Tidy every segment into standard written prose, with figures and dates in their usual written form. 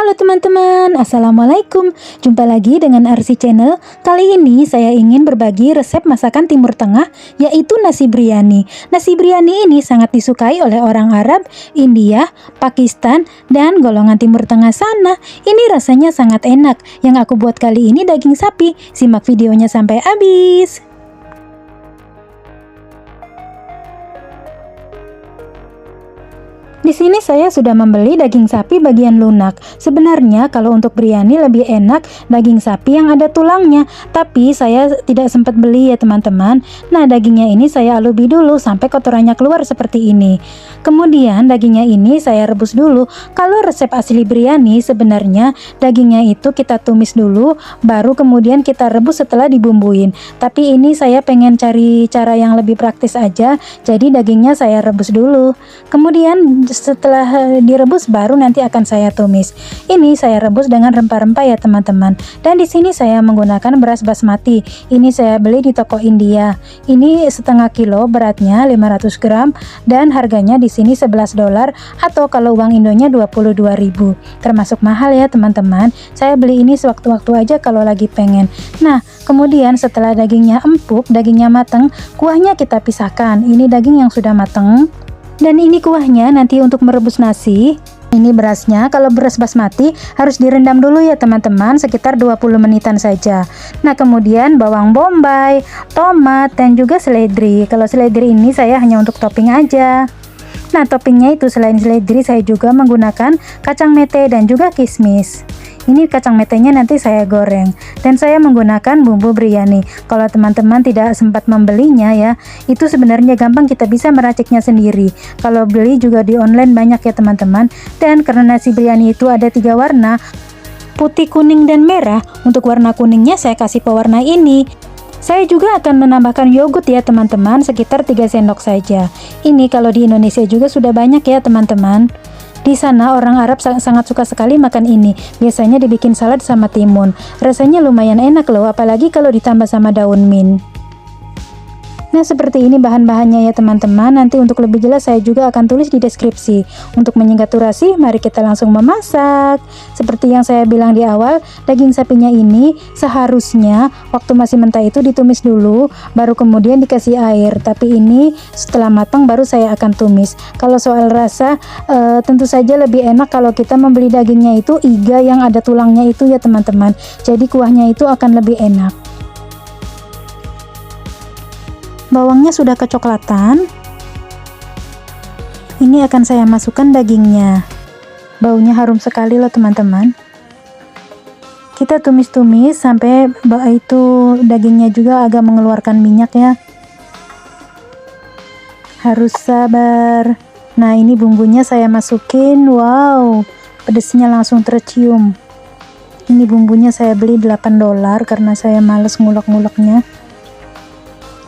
Halo teman-teman, Assalamualaikum. Jumpa lagi dengan Arsi Channel. Kali ini saya ingin berbagi resep masakan Timur Tengah, yaitu nasi biryani. Nasi biryani ini sangat disukai oleh orang Arab, India, Pakistan, dan golongan Timur Tengah sana. Ini rasanya sangat enak. Yang aku buat kali ini daging sapi. Simak videonya sampai habis. Di sini saya sudah membeli daging sapi bagian lunak. Sebenarnya kalau untuk biryani lebih enak daging sapi yang ada tulangnya, tapi saya tidak sempat beli ya teman-teman. Nah, dagingnya ini saya alubi dulu sampai kotorannya keluar seperti ini. Kemudian dagingnya ini saya rebus dulu. Kalau resep asli biryani sebenarnya dagingnya itu kita tumis dulu, baru kemudian kita rebus setelah dibumbuin. Tapi ini saya pengen cari cara yang lebih praktis aja, jadi dagingnya saya rebus dulu. Kemudian setelah direbus baru nanti akan saya tumis. Ini saya rebus dengan rempah-rempah ya teman-teman. Dan di sini saya menggunakan beras basmati. Ini saya beli di toko India. Ini setengah kilo, beratnya 500 gram dan harganya di sini $11 atau kalau uang Indonya 22.000. Termasuk mahal ya teman-teman. Saya beli ini sewaktu-waktu aja kalau lagi pengen. Nah, kemudian setelah dagingnya empuk, dagingnya matang, kuahnya kita pisahkan. Ini daging yang sudah matang. Dan ini kuahnya nanti untuk merebus nasi. Ini berasnya, kalau beras basmati harus direndam dulu ya teman-teman, sekitar 20 menitan saja. Nah, kemudian bawang bombay, tomat, dan juga seledri. Kalau seledri ini saya hanya untuk topping aja. Nah, toppingnya itu selain seledri saya juga menggunakan kacang mete dan juga kismis. Ini kacang metenya nanti saya goreng. Dan saya menggunakan bumbu biryani. Kalau teman-teman tidak sempat membelinya ya, itu sebenarnya gampang, kita bisa meraciknya sendiri. Kalau beli juga di online banyak ya teman-teman. Dan karena nasi biryani itu ada 3 warna, putih, kuning, dan merah. Untuk warna kuningnya saya kasih pewarna ini. Saya juga akan menambahkan yogurt ya teman-teman, sekitar 3 sendok saja. Ini kalau di Indonesia juga sudah banyak ya teman-teman. Di sana orang Arab sangat suka sekali makan ini. Biasanya dibikin salad sama timun. Rasanya lumayan enak loh, apalagi kalau ditambah sama daun mint. Nah, seperti ini bahan-bahannya ya teman-teman. Nanti untuk lebih jelas saya juga akan tulis di deskripsi. Untuk menyingkat durasi, mari kita langsung memasak. Seperti yang saya bilang di awal, daging sapinya ini seharusnya waktu masih mentah itu ditumis dulu, baru kemudian dikasih air. Tapi ini setelah matang baru saya akan tumis. Kalau soal rasa, tentu saja lebih enak kalau kita membeli dagingnya itu iga yang ada tulangnya itu ya teman-teman. Jadi kuahnya itu akan lebih enak. Bawangnya sudah kecoklatan. Ini akan saya masukkan dagingnya. Baunya harum sekali loh teman-teman. Kita tumis-tumis sampai itu dagingnya juga agak mengeluarkan minyak ya. Harus sabar. Nah, ini bumbunya saya masukin. Wow, pedesnya langsung tercium. Ini bumbunya saya beli $8 karena saya males ngulek-nguleknya.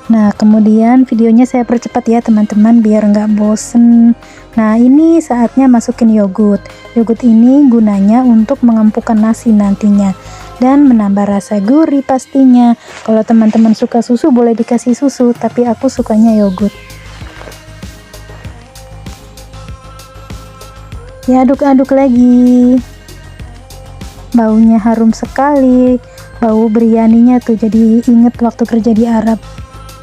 Nah, kemudian videonya saya percepat ya teman-teman biar nggak bosen. Nah, ini saatnya masukin yogurt. Yogurt ini gunanya untuk mengempukkan nasi nantinya dan menambah rasa gurih pastinya. Kalau teman-teman suka susu boleh dikasih susu, tapi aku sukanya yogurt. Ya, aduk-aduk lagi. Baunya harum sekali. Bau biryaninya tuh jadi inget waktu kerja di Arab.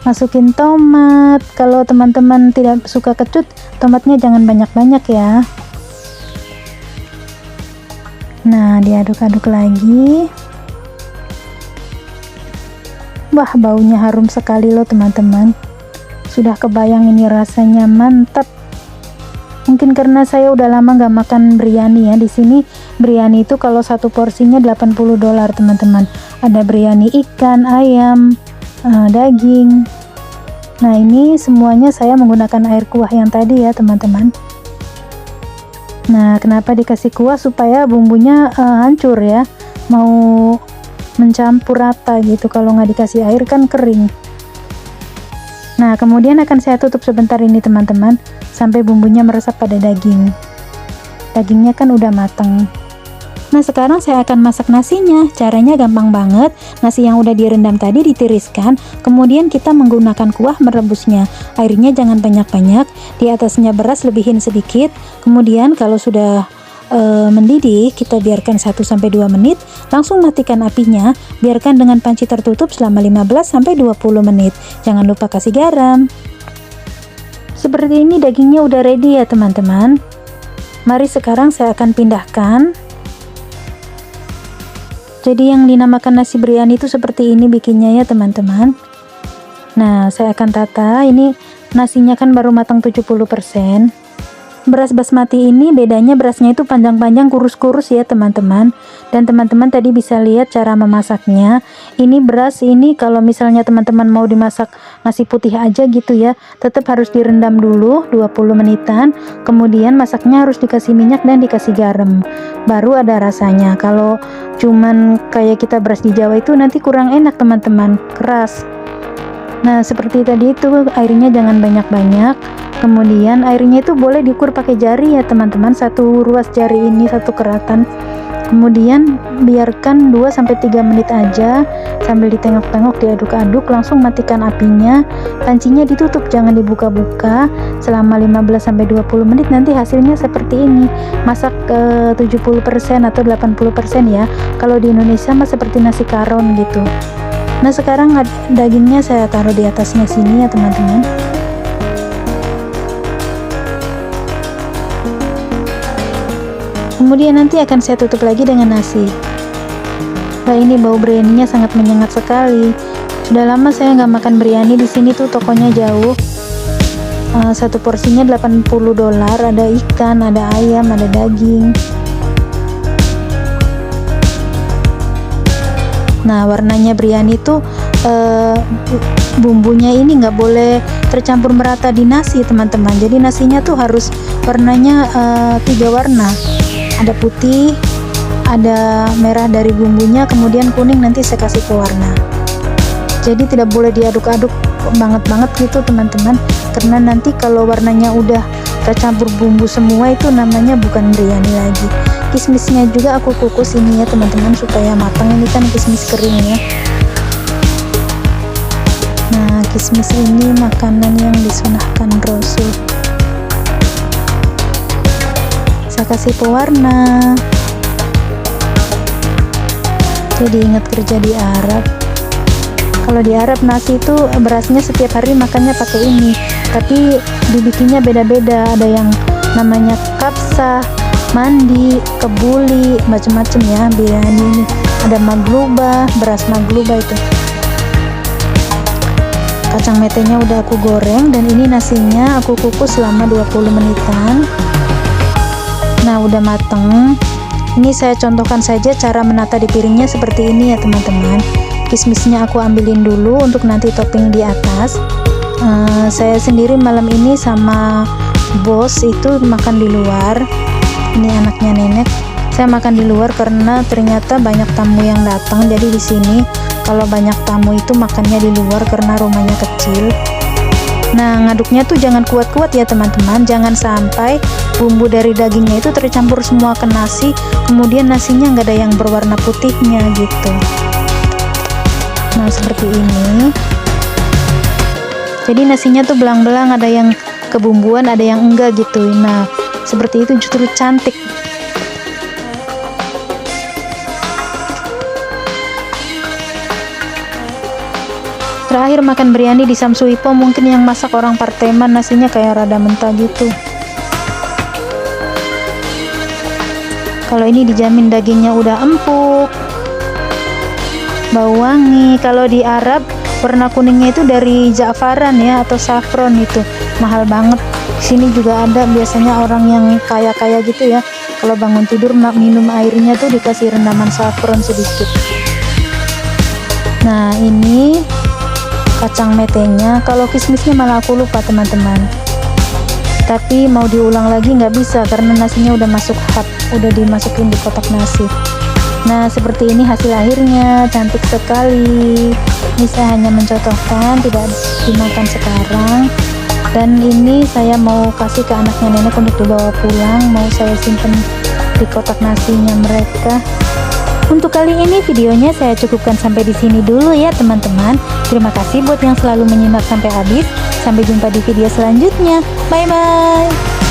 Masukin tomat. Kalau teman-teman tidak suka kecut, tomatnya jangan banyak-banyak ya. Nah, diaduk-aduk lagi. Wah, baunya harum sekali loh teman-teman. Sudah kebayang ini rasanya mantap. Mungkin karena saya udah lama nggak makan biryani ya. Di sini biryani itu kalau satu porsinya $80 teman-teman. Ada biryani ikan, ayam, daging. Nah, ini semuanya saya menggunakan air kuah yang tadi ya teman-teman. Nah, kenapa dikasih kuah? Supaya bumbunya hancur ya, mau mencampur rata gitu. Kalau nggak dikasih air kan kering. Nah, kemudian akan saya tutup sebentar ini teman-teman sampai bumbunya meresap pada daging. Dagingnya kan udah matang. Nah, sekarang saya akan masak nasinya. Caranya gampang banget. Nasi yang udah direndam tadi ditiriskan, kemudian kita menggunakan kuah merebusnya. Airnya jangan banyak-banyak, di atasnya beras lebihin sedikit. Kemudian kalau sudah mendidih, kita biarkan 1-2 menit, langsung matikan apinya, biarkan dengan panci tertutup selama 15-20 menit. Jangan lupa kasih garam. Seperti ini dagingnya udah ready ya teman-teman. Mari sekarang saya akan pindahkan. Jadi yang dinamakan nasi biryani itu seperti ini bikinnya ya teman-teman. Nah, saya akan tata. Ini nasinya kan baru matang 70%. Beras basmati ini bedanya berasnya itu panjang-panjang, kurus-kurus ya teman-teman. Dan teman-teman tadi bisa lihat cara memasaknya. Ini beras ini kalau misalnya teman-teman mau dimasak nasi putih aja gitu ya, tetap harus direndam dulu 20 menitan. Kemudian masaknya harus dikasih minyak dan dikasih garam. Baru ada rasanya. Kalau cuman kayak kita beras di Jawa itu nanti kurang enak teman-teman, keras. Nah, seperti tadi itu airnya jangan banyak-banyak. Kemudian airnya itu boleh diukur pakai jari ya teman-teman, satu ruas jari ini, satu keratan. Kemudian biarkan 2-3 menit aja sambil ditengok-tengok, diaduk-aduk, langsung matikan apinya. Pancinya ditutup, jangan dibuka-buka selama 15-20 menit. Nanti hasilnya seperti ini. Masak 70% atau 80% ya. Kalau di Indonesia mah seperti nasi karon gitu. Nah, sekarang dagingnya saya taruh di atasnya sini ya teman-teman. Kemudian nanti akan saya tutup lagi dengan nasi. Nah, ini bau biryaninya sangat menyengat sekali. Sudah lama saya nggak makan biryani. Di sini tuh tokonya jauh. Satu porsinya $80. Ada ikan, ada ayam, ada daging. Nah, warnanya biryani tuh bumbunya ini nggak boleh tercampur merata di nasi teman-teman. Jadi nasinya tuh harus warnanya 3 warna. Ada putih, ada merah dari bumbunya, kemudian kuning nanti saya kasih pewarna. Jadi tidak boleh diaduk-aduk banget gitu teman-teman, karena nanti kalau warnanya udah tercampur bumbu semua itu namanya bukan biryani lagi. Kismisnya juga aku kukus ini ya teman-teman supaya matang. Ini kan kismis kering ya. Nah, kismis ini makanan yang disunahkan Rasul. Saya kasih pewarna. Jadi ingat kerja di Arab. Kalau di Arab nasi itu berasnya setiap hari makannya pakai ini, tapi dibikinnya beda-beda. Ada yang namanya kapsah, mandi, kebuli, macam-macam ya biryani ini. Ada magluba, beras magluba itu. Kacang metenya udah aku goreng dan ini nasinya aku kukus selama 20 menitan. Nah, udah mateng. Ini saya contohkan saja cara menata di piringnya seperti ini ya teman-teman. Kismisnya aku ambilin dulu untuk nanti topping di atas. Saya sendiri malam ini sama bos itu makan di luar. Ini anaknya nenek. Saya makan di luar karena ternyata banyak tamu yang datang. Jadi di sini kalau banyak tamu itu makannya di luar karena rumahnya kecil. Nah, ngaduknya tuh jangan kuat-kuat ya teman-teman. Jangan sampai bumbu dari dagingnya itu tercampur semua ke nasi, kemudian nasinya nggak ada yang berwarna putihnya gitu. Nah, seperti ini. Jadi nasinya tuh belang-belang, ada yang kebumbuan, ada yang enggak gitu. Nah, seperti itu justru cantik. Terakhir makan biryani di Samsuipo, mungkin yang masak orang Parteman, nasinya kayak rada mentah gitu. Kalau ini dijamin dagingnya udah empuk, bau wangi. Kalau di Arab warna kuningnya itu dari za'faran ya atau saffron, itu mahal banget. Di sini juga ada biasanya orang yang kaya-kaya gitu ya. Kalau bangun tidur minum airnya tuh dikasih rendaman saffron sedikit. Nah, ini kacang metenya. Kalau kismisnya malah aku lupa teman-teman, tapi mau diulang lagi nggak bisa karena nasinya udah masuk hap, udah dimasukin di kotak nasi. Nah, seperti ini hasil akhirnya, cantik sekali. Ini saya hanya mencontohkan, tidak dimakan sekarang. Dan ini saya mau kasih ke anaknya nenek untuk dibawa pulang, mau saya simpen di kotak nasinya mereka. Untuk kali ini videonya saya cukupkan sampai di sini dulu ya teman-teman. Terima kasih buat yang selalu menyimak sampai habis. Sampai jumpa di video selanjutnya. Bye bye.